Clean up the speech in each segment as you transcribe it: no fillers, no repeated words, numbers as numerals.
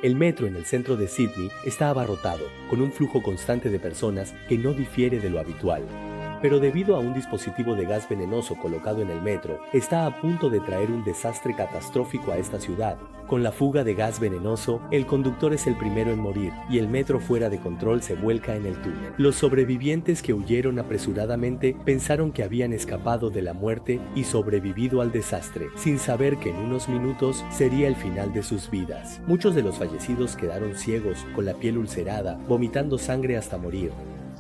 El metro en el centro de Sydney está abarrotado, con un flujo constante de personas que no difiere de lo habitual. Pero debido a un dispositivo de gas venenoso colocado en el metro, está a punto de traer un desastre catastrófico a esta ciudad. Con la fuga de gas venenoso, el conductor es el primero en morir y el metro fuera de control se vuelca en el túnel. Los sobrevivientes que huyeron apresuradamente pensaron que habían escapado de la muerte y sobrevivido al desastre, sin saber que en unos minutos sería el final de sus vidas. Muchos de los fallecidos quedaron ciegos, con la piel ulcerada, vomitando sangre hasta morir.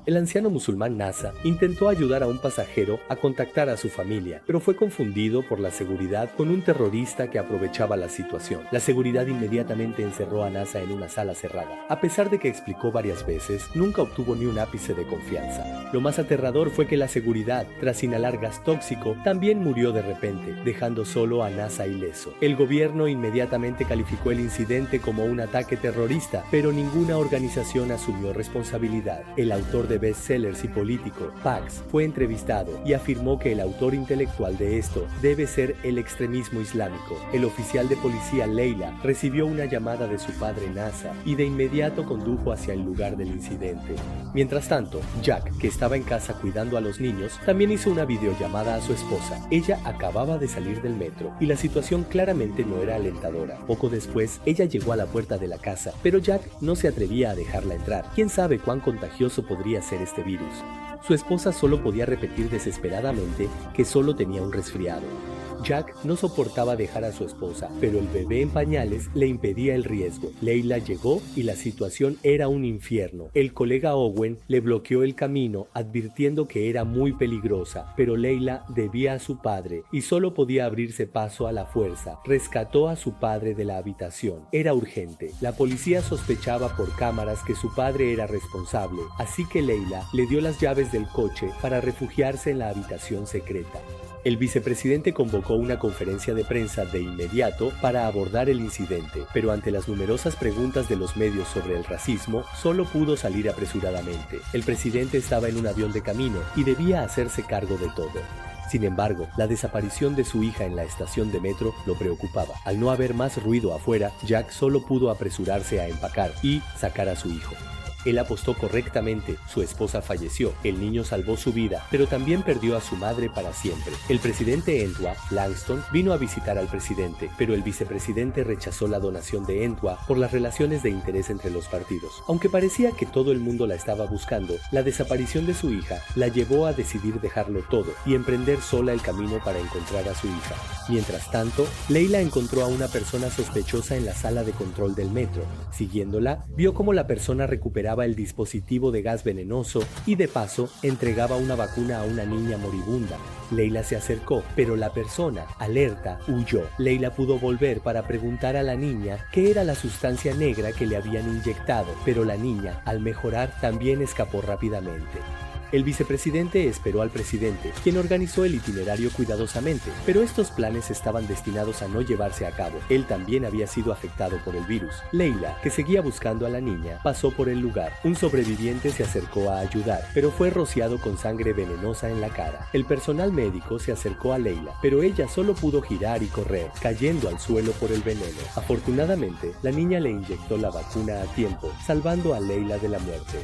El anciano musulmán Nasa intentó ayudar a un pasajero a contactar a su familia, pero fue confundido por la seguridad con un terrorista que aprovechaba la situación. La seguridad inmediatamente encerró a Nasa en una sala cerrada. A pesar de que explicó varias veces, nunca obtuvo ni un ápice de confianza. Lo más aterrador fue que la seguridad, tras inhalar gas tóxico, también murió de repente, dejando solo a Nasa ileso. El gobierno inmediatamente calificó el incidente como un ataque terrorista, pero ninguna organización asumió responsabilidad. El autor de bestsellers y político, Pax, fue entrevistado y afirmó que el autor intelectual de esto debe ser el extremismo islámico. El oficial de policía Leila recibió una llamada de su padre Nasa y de inmediato condujo hacia el lugar del incidente. Mientras tanto, Jack, que estaba en casa cuidando a los niños, también hizo una videollamada a su esposa. Ella acababa de salir del metro y la situación claramente no era alentadora. Poco después, ella llegó a la puerta de la casa, pero Jack no se atrevía a dejarla entrar. ¿Quién sabe cuán contagioso podría ser este virus? Su esposa solo podía repetir desesperadamente que solo tenía un resfriado. Jack no soportaba dejar a su esposa, pero el bebé en pañales le impedía el riesgo. Leila llegó y la situación era un infierno. El colega Owen le bloqueó el camino, advirtiendo que era muy peligrosa, pero Leila debía a su padre y solo podía abrirse paso a la fuerza. Rescató a su padre de la habitación. Era urgente. La policía sospechaba por cámaras que su padre era responsable, así que Leila le dio las llaves del coche para refugiarse en la habitación secreta. El vicepresidente convocó una conferencia de prensa de inmediato para abordar el incidente, pero ante las numerosas preguntas de los medios sobre el racismo, solo pudo salir apresuradamente. El presidente estaba en un avión de camino y debía hacerse cargo de todo. Sin embargo, la desaparición de su hija en la estación de metro lo preocupaba. Al no haber más ruido afuera, Jack solo pudo apresurarse a empacar y sacar a su hijo. Él apostó correctamente, su esposa falleció, el niño salvó su vida, pero también perdió a su madre para siempre. El presidente Entwa, Langston, vino a visitar al presidente, pero el vicepresidente rechazó la donación de Entwa por las relaciones de interés entre los partidos. Aunque parecía que todo el mundo la estaba buscando, la desaparición de su hija la llevó a decidir dejarlo todo y emprender sola el camino para encontrar a su hija. Mientras tanto, Leila encontró a una persona sospechosa en la sala de control del metro. Siguiéndola, vio cómo la persona recuperaba el dispositivo de gas venenoso y de paso entregaba una vacuna a una niña moribunda. Leila se acercó, pero la persona, alerta, huyó. Leila pudo volver para preguntar a la niña qué era la sustancia negra que le habían inyectado, pero la niña, al mejorar, también escapó rápidamente. El vicepresidente esperó al presidente, quien organizó el itinerario cuidadosamente, pero estos planes estaban destinados a no llevarse a cabo. Él también había sido afectado por el virus. Leila, que seguía buscando a la niña, pasó por el lugar. Un sobreviviente se acercó a ayudar, pero fue rociado con sangre venenosa en la cara. El personal médico se acercó a Leila, pero ella solo pudo girar y correr, cayendo al suelo por el veneno. Afortunadamente, la niña le inyectó la vacuna a tiempo, salvando a Leila de la muerte.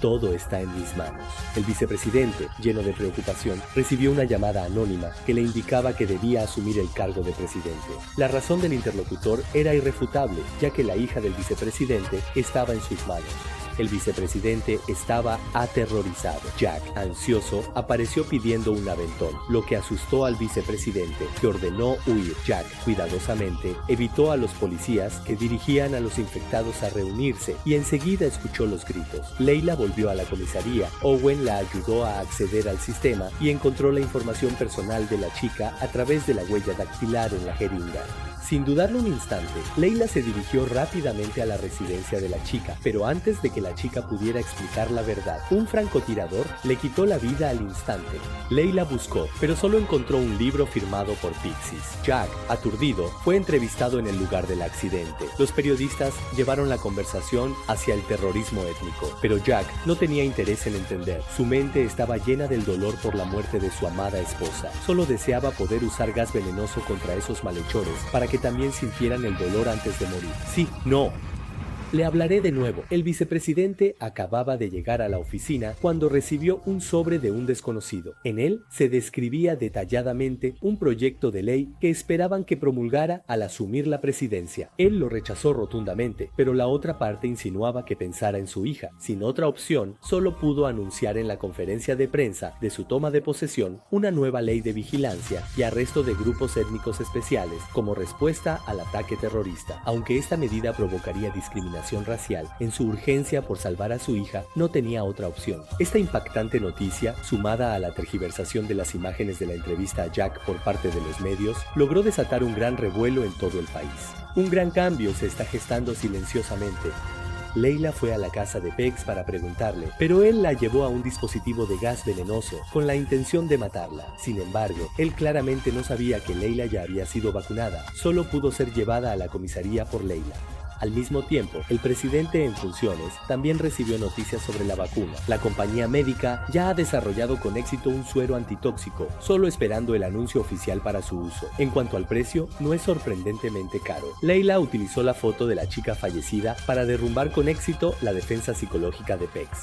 Todo está en mis manos. El vicepresidente, lleno de preocupación, recibió una llamada anónima que le indicaba que debía asumir el cargo de presidente. La razón del interlocutor era irrefutable, ya que la hija del vicepresidente estaba en sus manos. El vicepresidente estaba aterrorizado. Jack, ansioso, apareció pidiendo un aventón, lo que asustó al vicepresidente, que ordenó huir. Jack, cuidadosamente, evitó a los policías que dirigían a los infectados a reunirse y enseguida escuchó los gritos. Leila volvió a la comisaría. Owen la ayudó a acceder al sistema y encontró la información personal de la chica a través de la huella dactilar en la jeringa. Sin dudarlo un instante, Leila se dirigió rápidamente a la residencia de la chica, pero antes de que la chica pudiera explicar la verdad, un francotirador le quitó la vida al instante. Leila buscó, pero solo encontró un libro firmado por Pixies. Jack, aturdido, fue entrevistado en el lugar del accidente. Los periodistas llevaron la conversación hacia el terrorismo étnico, pero Jack no tenía interés en entender. Su mente estaba llena del dolor por la muerte de su amada esposa. Solo deseaba poder usar gas venenoso contra esos malhechores para que también sintieran el dolor antes de morir. Sí, no. Le hablaré de nuevo. El vicepresidente acababa de llegar a la oficina cuando recibió un sobre de un desconocido. En él se describía detalladamente un proyecto de ley que esperaban que promulgara al asumir la presidencia. Él lo rechazó rotundamente, pero la otra parte insinuaba que pensara en su hija. Sin otra opción, solo pudo anunciar en la conferencia de prensa de su toma de posesión una nueva ley de vigilancia y arresto de grupos étnicos especiales como respuesta al ataque terrorista. Aunque esta medida provocaría discriminación racial, en su urgencia por salvar a su hija, no tenía otra opción. Esta impactante noticia, sumada a la tergiversación de las imágenes de la entrevista a Jack por parte de los medios, logró desatar un gran revuelo en todo el país. Un gran cambio se está gestando silenciosamente. Leila fue a la casa de Pex para preguntarle, pero él la llevó a un dispositivo de gas venenoso con la intención de matarla. Sin embargo, él claramente no sabía que Leila ya había sido vacunada, solo pudo ser llevada a la comisaría por Leila. Al mismo tiempo, el presidente en funciones también recibió noticias sobre la vacuna. La compañía médica ya ha desarrollado con éxito un suero antitóxico, solo esperando el anuncio oficial para su uso. En cuanto al precio, no es sorprendentemente caro. Leila utilizó la foto de la chica fallecida para derrumbar con éxito la defensa psicológica de Pex.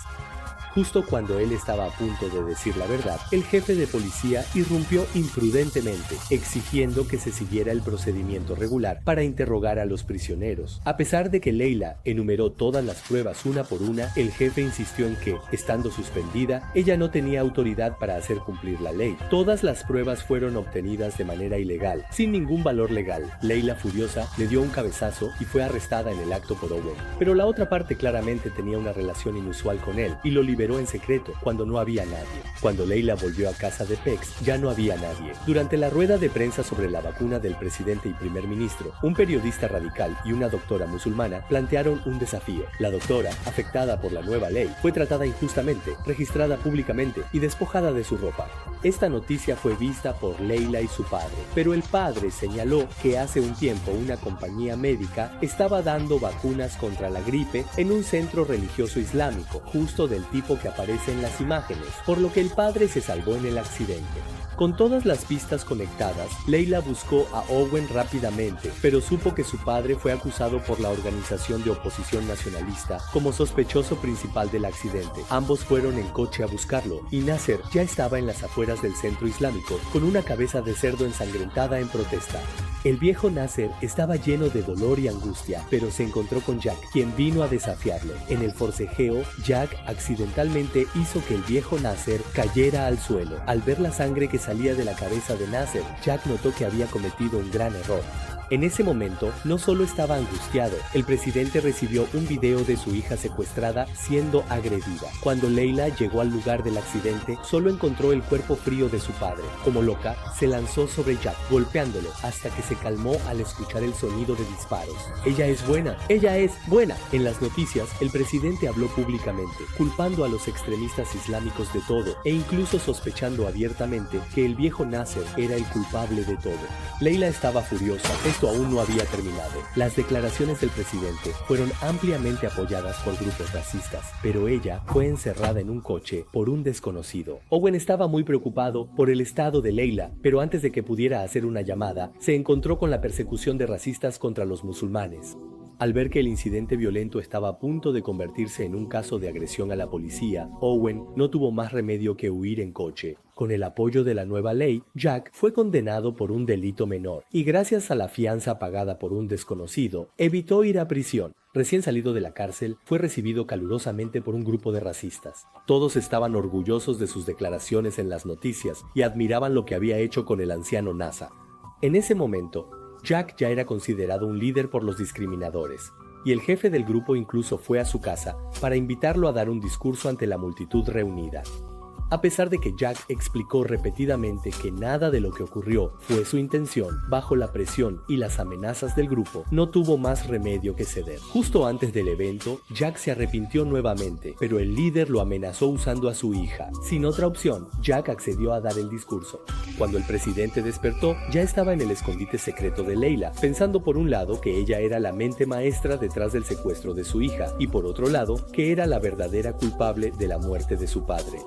Justo cuando él estaba a punto de decir la verdad, el jefe de policía irrumpió imprudentemente, exigiendo que se siguiera el procedimiento regular para interrogar a los prisioneros. A pesar de que Leila enumeró todas las pruebas una por una, el jefe insistió en que, estando suspendida, ella no tenía autoridad para hacer cumplir la ley. Todas las pruebas fueron obtenidas de manera ilegal, sin ningún valor legal. Leila, furiosa, le dio un cabezazo y fue arrestada en el acto por Owen. Pero la otra parte claramente tenía una relación inusual con él y lo liberó en secreto cuando no había nadie. Cuando Leila volvió a casa de Pex, ya no había nadie. Durante la rueda de prensa sobre la vacuna del presidente y primer ministro, un periodista radical y una doctora musulmana plantearon un desafío. La doctora, afectada por la nueva ley, fue tratada injustamente, registrada públicamente y despojada de su ropa. Esta noticia fue vista por Leila y su padre, pero el padre señaló que hace un tiempo una compañía médica estaba dando vacunas contra la gripe en un centro religioso islámico, justo del tipo que aparece en las imágenes, por lo que el padre se salvó en el accidente. Con todas las pistas conectadas, Leila buscó a Owen rápidamente, pero supo que su padre fue acusado por la organización de oposición nacionalista como sospechoso principal del accidente. Ambos fueron en coche a buscarlo, y Nasser ya estaba en las afueras del centro islámico con una cabeza de cerdo ensangrentada en protesta. El viejo Nasser estaba lleno de dolor y angustia, pero se encontró con Jack, quien vino a desafiarlo. En el forcejeo, Jack accidentalmente hizo que el viejo Nasser cayera al suelo. Al ver la sangre que salía de la cabeza de Nasser, Jack notó que había cometido un gran error. En ese momento, no solo estaba angustiado, el presidente recibió un video de su hija secuestrada siendo agredida. Cuando Leila llegó al lugar del accidente, solo encontró el cuerpo frío de su padre. Como loca, se lanzó sobre Jack, golpeándolo, hasta que se calmó al escuchar el sonido de disparos. ¡Ella es buena! ¡Ella es buena! En las noticias, el presidente habló públicamente, culpando a los extremistas islámicos de todo, e incluso sospechando abiertamente que el viejo Nasser era el culpable de todo. Leila estaba furiosa. Esto aún no había terminado. Las declaraciones del presidente fueron ampliamente apoyadas por grupos racistas, pero ella fue encerrada en un coche por un desconocido. Owen estaba muy preocupado por el estado de Leila, pero antes de que pudiera hacer una llamada, se encontró con la persecución de racistas contra los musulmanes. Al ver que el incidente violento estaba a punto de convertirse en un caso de agresión a la policía, Owen no tuvo más remedio que huir en coche. Con el apoyo de la nueva ley, Jack fue condenado por un delito menor y gracias a la fianza pagada por un desconocido, evitó ir a prisión. Recién salido de la cárcel, fue recibido calurosamente por un grupo de racistas. Todos estaban orgullosos de sus declaraciones en las noticias y admiraban lo que había hecho con el anciano Nasser. En ese momento, Jack ya era considerado un líder por los discriminadores, y el jefe del grupo incluso fue a su casa para invitarlo a dar un discurso ante la multitud reunida. A pesar de que Jack explicó repetidamente que nada de lo que ocurrió fue su intención, bajo la presión y las amenazas del grupo, no tuvo más remedio que ceder. Justo antes del evento, Jack se arrepintió nuevamente, pero el líder lo amenazó usando a su hija. Sin otra opción, Jack accedió a dar el discurso. Cuando el presidente despertó, ya estaba en el escondite secreto de Leila, pensando por un lado que ella era la mente maestra detrás del secuestro de su hija, y por otro lado, que era la verdadera culpable de la muerte de su padre.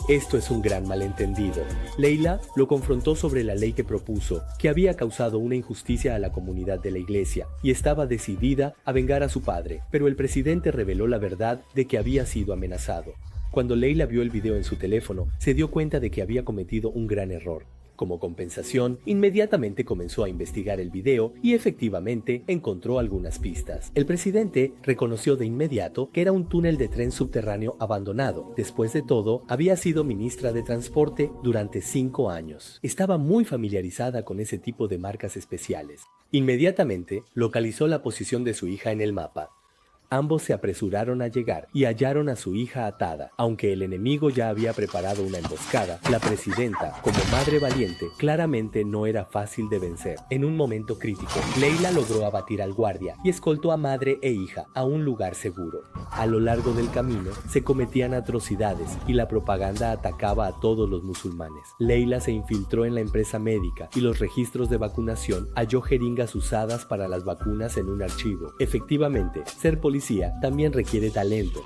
Esto es un gran malentendido. Leila lo confrontó sobre la ley que propuso, que había causado una injusticia a la comunidad de la iglesia, y estaba decidida a vengar a su padre, pero el presidente reveló la verdad de que había sido amenazado. Cuando Leila vio el video en su teléfono, se dio cuenta de que había cometido un gran error. Como compensación, inmediatamente comenzó a investigar el video y efectivamente encontró algunas pistas. El presidente reconoció de inmediato que era un túnel de tren subterráneo abandonado. Después de todo, había sido ministra de Transporte durante 5 años. Estaba muy familiarizada con ese tipo de marcas especiales. Inmediatamente localizó la posición de su hija en el mapa. Ambos se apresuraron a llegar y hallaron a su hija atada. Aunque el enemigo ya había preparado una emboscada, la presidenta, como madre valiente, claramente no era fácil de vencer. En un momento crítico, Leila logró abatir al guardia y escoltó a madre e hija a un lugar seguro. A lo largo del camino, se cometían atrocidades y la propaganda atacaba a todos los musulmanes. Leila se infiltró en la empresa médica y los registros de vacunación halló jeringas usadas para las vacunas en un archivo. Efectivamente, ser policía también requiere talento.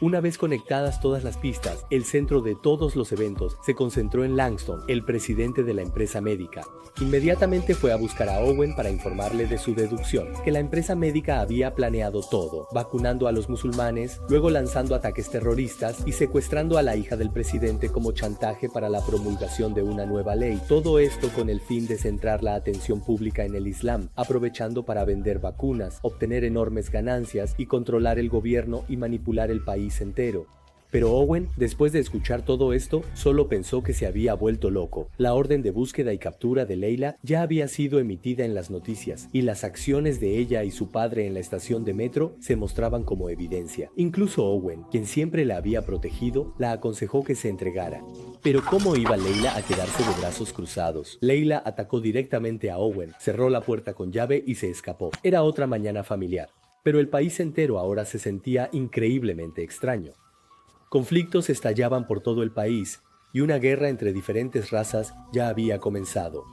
Una vez conectadas todas las pistas, el centro de todos los eventos se concentró en Langston, el presidente de la empresa médica. Inmediatamente fue a buscar a Owen para informarle de su deducción, que la empresa médica había planeado todo, vacunando a los musulmanes, luego lanzando ataques terroristas y secuestrando a la hija del presidente como chantaje para la promulgación de una nueva ley. Todo esto con el fin de centrar la atención pública en el Islam, aprovechando para vender vacunas, obtener enormes ganancias y controlar el gobierno y manipular el país entero. Pero Owen, después de escuchar todo esto, solo pensó que se había vuelto loco. La orden de búsqueda y captura de Leila ya había sido emitida en las noticias, y las acciones de ella y su padre en la estación de metro se mostraban como evidencia. Incluso Owen, quien siempre la había protegido, la aconsejó que se entregara. Pero ¿cómo iba Leila a quedarse de brazos cruzados? Leila atacó directamente a Owen, cerró la puerta con llave y se escapó. Era otra mañana familiar. Pero el país entero ahora se sentía increíblemente extraño. Conflictos estallaban por todo el país y una guerra entre diferentes razas ya había comenzado.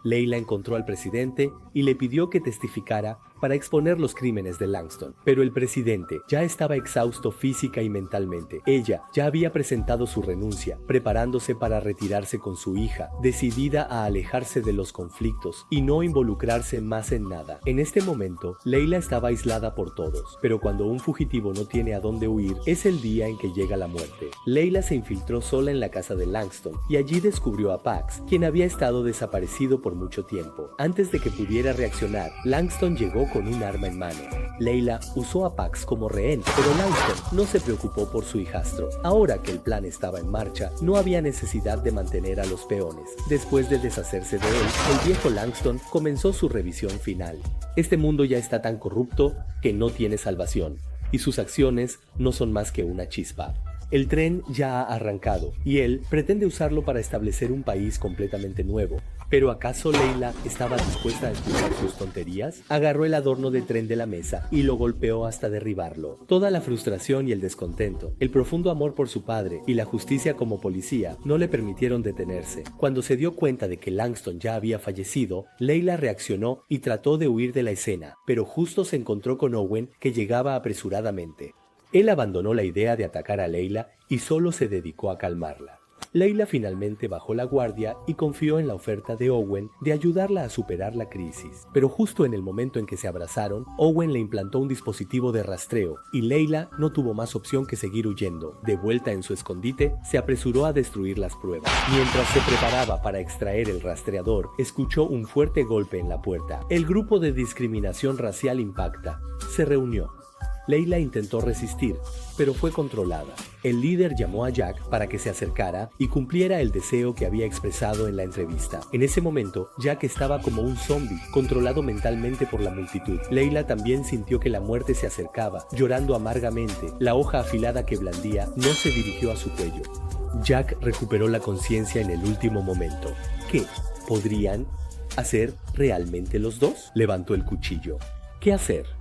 Leila encontró al presidente y le pidió que testificara para exponer los crímenes de Langston. Pero el presidente ya estaba exhausto física y mentalmente. Ella ya había presentado su renuncia, preparándose para retirarse con su hija, decidida a alejarse de los conflictos y no involucrarse más en nada. En este momento, Leila estaba aislada por todos, pero cuando un fugitivo no tiene a dónde huir, es el día en que llega la muerte. Leila se infiltró sola en la casa de Langston y allí descubrió a Pax, quien había estado desaparecido por mucho tiempo. Antes de que pudiera reaccionar, Langston llegó con un arma en mano. Leila usó a Pax como rehén, pero Langston no se preocupó por su hijastro. Ahora que el plan estaba en marcha, no había necesidad de mantener a los peones. Después de deshacerse de él, el viejo Langston comenzó su revisión final. Este mundo ya está tan corrupto que no tiene salvación, y sus acciones no son más que una chispa. El tren ya ha arrancado, y él pretende usarlo para establecer un país completamente nuevo. ¿Pero acaso Leila estaba dispuesta a escuchar sus tonterías? Agarró el adorno de tren de la mesa y lo golpeó hasta derribarlo. Toda la frustración y el descontento, el profundo amor por su padre y la justicia como policía no le permitieron detenerse. Cuando se dio cuenta de que Langston ya había fallecido, Leila reaccionó y trató de huir de la escena, pero justo se encontró con Owen, que llegaba apresuradamente. Él abandonó la idea de atacar a Leila y solo se dedicó a calmarla. Leila finalmente bajó la guardia y confió en la oferta de Owen de ayudarla a superar la crisis. Pero justo en el momento en que se abrazaron, Owen le implantó un dispositivo de rastreo y Leila no tuvo más opción que seguir huyendo. De vuelta en su escondite, se apresuró a destruir las pruebas. Mientras se preparaba para extraer el rastreador, escuchó un fuerte golpe en la puerta. El grupo de discriminación racial Impacta se reunió. Leila intentó resistir, pero fue controlada. El líder llamó a Jack para que se acercara y cumpliera el deseo que había expresado en la entrevista. En ese momento, Jack estaba como un zombie, controlado mentalmente por la multitud. Leila también sintió que la muerte se acercaba, llorando amargamente. La hoja afilada que blandía no se dirigió a su cuello. Jack recuperó la conciencia en el último momento. ¿Qué podrían hacer realmente los dos? Levantó el cuchillo. ¿Qué hacer?